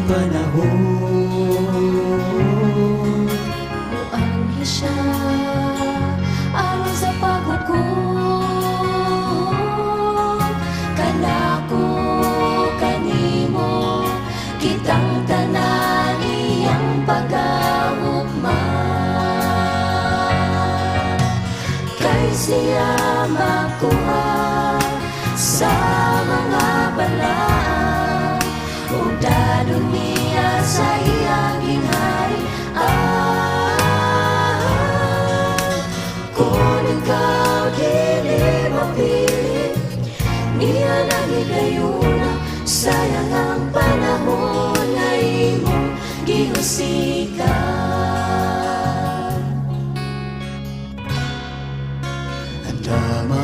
panahon. Muanghi siya aron sa paghukom, kanako kanimo kitang tanan iyang pag-augma. Kay siya makuha sa mga balaan, ug dadong niya sa iyang ginharian. Kung ikaw dili mapili, niya nang higayuna, sayang ang panahon nga imong gihusikan. Tamaan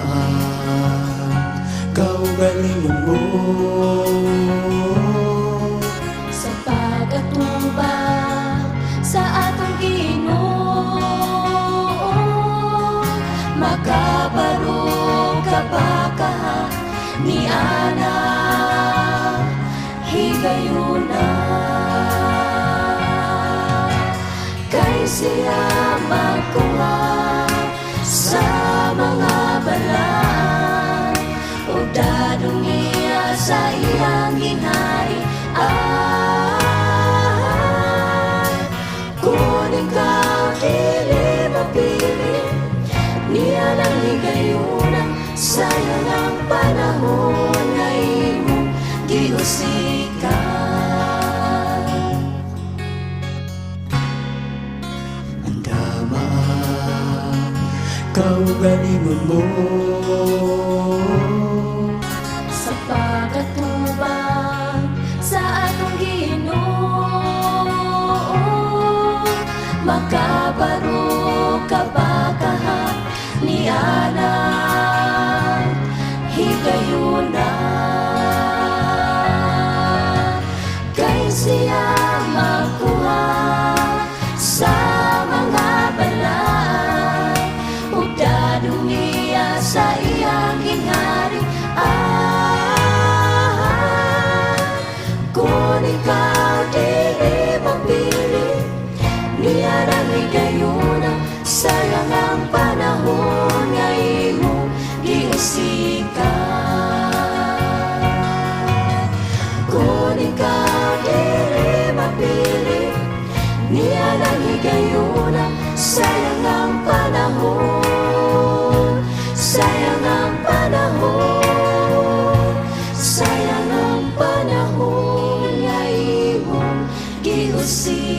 kaugalingon mo Sa pag-atubang sa atong Ginoo, makabarog ka pa kaha ni ana higayuna. Kay siya magkuha sa mga balaan, ug dadong niya sa iyang ginharian. Kung ikaw dili mapili, niya nang higayuna, sayang ang panahon nga imong gihusikan. Tamaan kaugalingon mo Sa pag-atubang sa atong Ginoo, makabarog ka ba kaha ni ana higayuna. Kay siya magkuha sa mga balaan, ug dadong niya sa iyang ginharian. Kung ikaw dili mapili, niya nang higayuna, sayang ang panahon nga imong gihusikan. Kung ikaw dili mapili, niya nang higayuna, sayang ang panahon, sayang ang panahon, sayang ang panahon nga imong gihusikan.